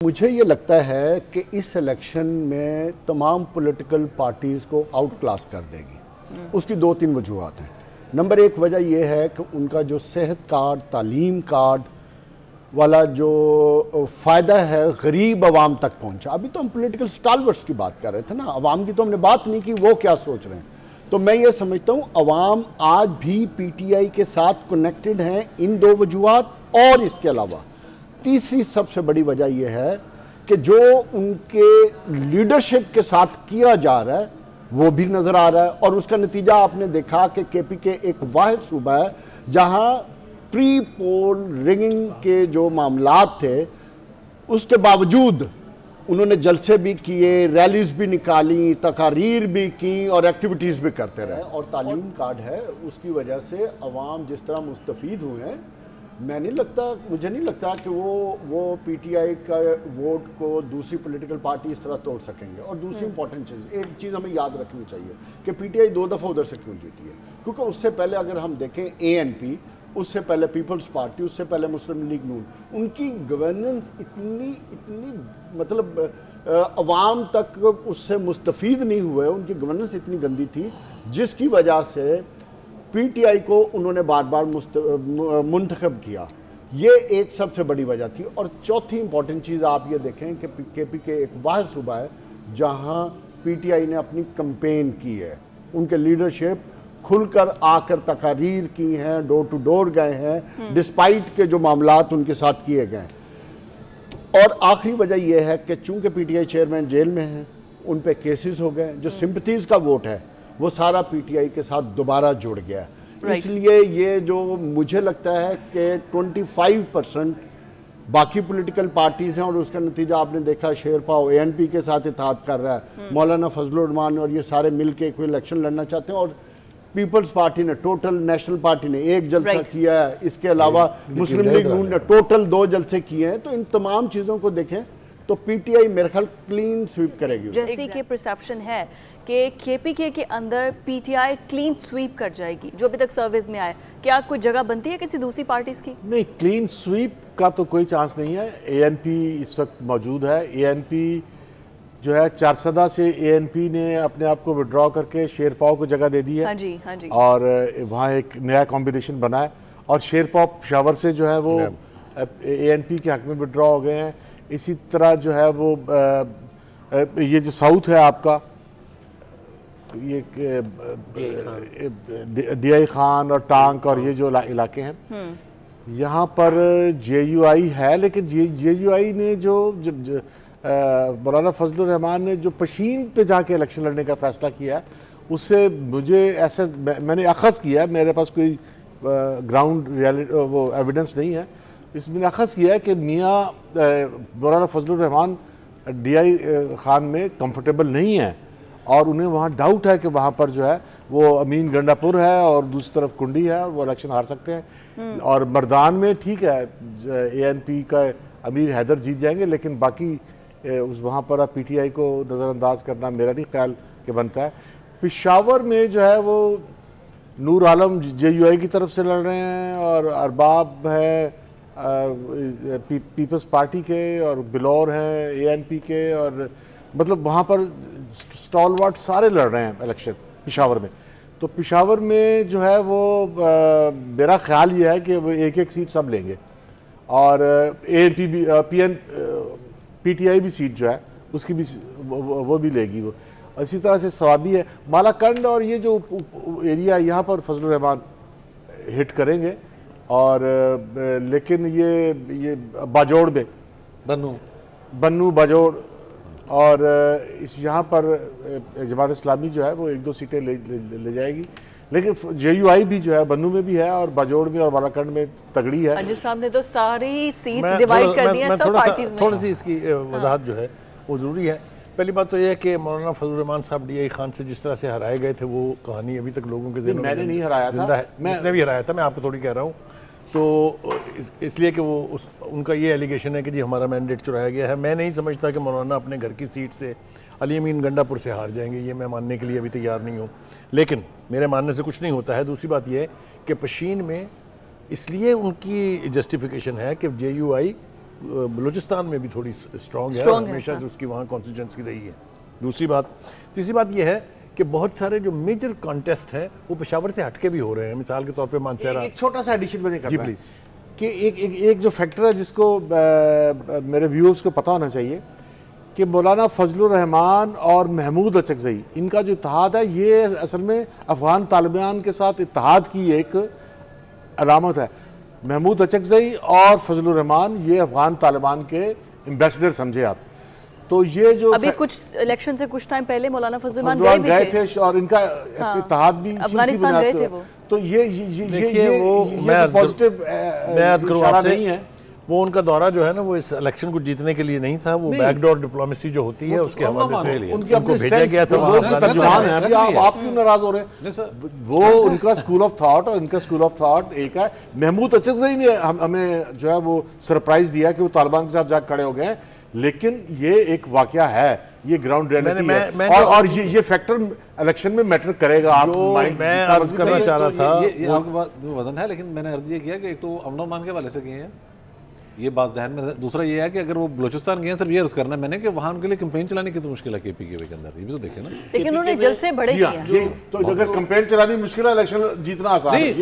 मुझे ये लगता है कि इस इलेक्शन में तमाम पॉलिटिकल पार्टीज़ को आउट क्लास कर देगी। उसकी दो तीन वजूहत हैं। नंबर एक वजह यह है कि उनका जो सेहत कार्ड, तालीम कार्ड वाला जो फ़ायदा है गरीब आवाम तक पहुंचा। अभी तो हम पॉलिटिकल स्टालवर्स की बात कर रहे थे ना, आवाम की तो हमने बात नहीं की वो क्या सोच रहे हैं। तो मैं ये समझता हूँ अवाम आज भी पीटीआई के साथ कनेक्टेड हैं इन दो वजूहत। और इसके अलावा तीसरी सबसे बड़ी वजह यह है कि जो उनके लीडरशिप के साथ किया जा रहा है वो भी नज़र आ रहा है। और उसका नतीजा आपने देखा कि केपीके एक वाहिद सूबा है जहां प्री पोल रिगिंग के जो मामलात थे उसके बावजूद उन्होंने जलसे भी किए, रैलीज भी निकाली, तकारीर भी की और एक्टिविटीज़ भी करते रहे। और तालीम कार्ड है, उसकी वजह से अवाम जिस तरह मुस्तफ़ीद हुए हैं, मुझे नहीं लगता कि वो पीटीआई का वोट को दूसरी पॉलिटिकल पार्टी इस तरह तोड़ सकेंगे। और दूसरी इंपॉर्टेंट चीज़, एक चीज़ हमें याद रखनी चाहिए कि पीटीआई दो दफ़ा उधर से क्यों जीती है। क्योंकि उससे पहले अगर हम देखें एएनपी, उससे पहले पीपल्स पार्टी, उससे पहले मुस्लिम लीग नून, उनकी गवर्नेंस इतनी मतलब अवाम तक उससे मुस्तफ़ीद नहीं हुए, उनकी गवर्नेंस इतनी गंदी थी जिसकी वजह से पीटीआई को उन्होंने बार बार मुंतखब किया। ये एक सबसे बड़ी वजह थी। और चौथी इंपॉर्टेंट चीज़ आप ये देखें कि केपीके एक वाहिद सूबा है जहां पीटीआई ने अपनी कैंपेन की है, उनके लीडरशिप खुलकर आकर तकारीर की हैं, डोर टू डोर गए हैं डिस्पाइट के जो मामलात उनके साथ किए गए। और आखिरी वजह यह है कि चूंकि पीटीआई चेयरमैन जेल में हैं, उन पे केसेस हो गए, जो सिंपथीज़ का वोट है वो सारा पीटीआई के साथ दोबारा जुड़ गया। इसलिए ये जो मुझे लगता है कि 25% बाकी पॉलिटिकल पार्टीज हैं और उसका नतीजा आपने देखा, शेरपाव एएनपी के साथ इत्तेहाद कर रहा है, मौलाना फजलुर रहमान और ये सारे मिलके कोई इलेक्शन लड़ना चाहते हैं। और पीपल्स पार्टी ने टोटल, नेशनल पार्टी ने एक जलसा किया है, इसके अलावा मुस्लिम लीग नून ने टोटल 2 जलसे किए हैं। तो इन तमाम चीज़ों को देखें तो पीटीआई मेरे ख्याल क्लीन स्वीप करेगी। जैसे कि परसेप्शन है कि केपीके के अंदर पीटीआई क्लीन स्वीप कर जाएगी, जो अभी तक सर्विस में आए, क्या कोई जगह बनती है किसी दूसरी पार्टीज की? नहीं, क्लीन स्वीप का तो कोई चांस नहीं है। एएनपी इस वक्त मौजूद है। एएनपी जो है चारसदा से एएनपी ने अपने आप को विड्रॉ करके शेरपाव को जगह दे दी है। हाँ जी, हाँ जी। और वहाँ एक नया कॉम्बिनेशन बना है और शेरपाव पेशावर से जो है वो एएनपी के हक में विड्रॉ हो गए हैं। इसी तरह जो है वो ये जो साउथ है आपका, ये डीआई खान और टांक और ये जो इलाके हैं, यहाँ पर जेयूआई है। लेकिन जेयूआई ने जो मौलाना फजलुर रहमान ने जो पशीन पे जाके इलेक्शन लड़ने का फैसला किया है, उससे मुझे ऐसा, मैंने अखज़ किया, मेरे पास कोई ग्राउंड रियलिटी वो एविडेंस नहीं है, इसमें अखज़ किया है कि मियाँ मौलाना फजलुर रहमान डीआई खान में कंफर्टेबल नहीं है और उन्हें वहाँ डाउट है कि वहाँ पर जो है वो अमीन गंडापुर है और दूसरी तरफ कुंडी है और वो इलेक्शन हार सकते हैं। और मर्दान में ठीक है, एएनपी का अमीर हैदर जीत जाएंगे, लेकिन बाकी उस वहाँ पर अब पीटीआई को नज़रअंदाज करना मेरा नहीं ख्याल कि बनता है। पेशावर में जो है वो नूर आलम जेयूआई की तरफ से लड़ रहे हैं और अरबाब है पीपल्स पार्टी के, और बिलौर हैं एएनपी के, और मतलब वहाँ पर स्टॉलवर्ट सारे लड़ रहे हैं इलेक्शन पेशावर में। तो पेशावर में जो है वो मेरा ख्याल ये है कि वो एक एक सीट सब लेंगे और एएनपी भी पीटीआई भी सीट जो है उसकी भी वो भी लेगी वो। इसी तरह से सवाबी है, मालाकंड और ये जो एरिया यहाँ पर फजलुर रहमान हिट करेंगे। और लेकिन ये बाजोड़ में बन्नू बाजोड़ और इस यहाँ पर जमात इस्लामी जो है वो 1-2 सीटें ले जाएगी। लेकिन जेयूआई भी जो है बन्नू में भी है और बाजोड़ में और बालाकंड में तगड़ी है। अनिल साहब ने तो सारी सीट्स डिवाइड कर दी हैं सब पार्टीज में। थोड़ी सी इसकी वजाहत जो है वो ज़रूरी है। पहली बात तो यह है कि मौलाना फजलुर रहमान साहब डीआई खान से जिस तरह से हराए गए थे, वो कहानी अभी तक लोगों के ज़हन में मैंने नहीं हराया था, मैंने भी हराया था, मैं आपको थोड़ी कह रहा हूँ। तो इसलिए कि वो उनका ये एलिगेशन है कि जी हमारा मैंडेट चुराया गया है। मैं नहीं समझता कि मौलाना अपने घर की सीट से अली अमीन गंडापुर से हार जाएंगे, ये मैं मानने के लिए अभी तैयार नहीं हूँ। लेकिन मेरे मानने से कुछ नहीं होता है। दूसरी बात यह है कि पशीन में इसलिए उनकी जस्टिफिकेशन है कि जेयूआई बलूचिस्तान में भी थोड़ी स्ट्रॉन्ग है, Strong है, हमेशा हाँ। से उसकी वहाँ कॉन्स्टिट्यूंसी रही है। दूसरी बात, तीसरी बात यह है कि बहुत सारे जो मेजर कॉन्टेस्ट हैं वो पेशावर से हटके भी हो रहे हैं। मिसाल के तौर पे मानसरा। एक छोटा सा एडिशन मैंने करना जी, है प्लीज। कि एक जो फैक्टर है जिसको मेरे व्यूअर्स को पता होना चाहिए कि मौलाना फजलुर रहमान और महमूद अचकज़ई, इनका जो इत्तेहाद है ये असल में अफगान तालिबान के साथ इत्तेहाद की एक अलामत है। महमूद अचकज़ई और फजलुर रहमान ये अफगान तालिबान के एम्बेसडर समझे आप। तो ये जो अभी कुछ इलेक्शन से कुछ टाइम पहले मौलाना फजल फजलुर गए गए भी थे थे और इनका इत्तेहाद भी इसी अफगानिस्तान बुनियाद गए पे थे हुआ। वो। तो ये देखिए, वो मैं पॉजिटिव अर्ज करूँ आपसे, नहीं है। वो उनका दौरा जो है ना वो इस इलेक्शन को जीतने के लिए नहीं था, वो बैकडोर डिप्लोमेसी जो होती है उसके हवाले से उनकी उनको अपनी भेजा गया था। वहाँ तर्जुमान है। अभी आप क्यों नाराज हो रहे हैं? वो उनका स्कूल ऑफ थॉट और इनका स्कूल ऑफ थॉट एक है। महमूद अचकज़ई ने हमें जो है वो सरप्राइज दिया कि वो तालिबान के साथ जाकर खड़े हो गए, लेकिन ये एक वाकया है, ये ग्राउंड रियलिटी है। और ये फैक्टर इलेक्शन में मैटर करेगा। आप मैं अर्ज करना चाह रहा था, ये आपकी बात वजन है, लेकिन मैंने अर्ज ये किया कि एक तो अमन अमान के हवाले से किए हैं, ये बात ध्यान में। दूसरा ये है कि अगर वो बलूचिस्तान गए हैं, सिर्फ ये अर्ज करना है मैंने कि वहाँ उनके लिए कैंपेन चलाने की तो मुश्किल है केपीके के अंदर, ये भी तो देखे ना। लेकिन उन्होंने जल्द से बड़े किए हैं। तो अगर कैंपेन चलानी मुश्किल है, इलेक्शन जीतना आसान है।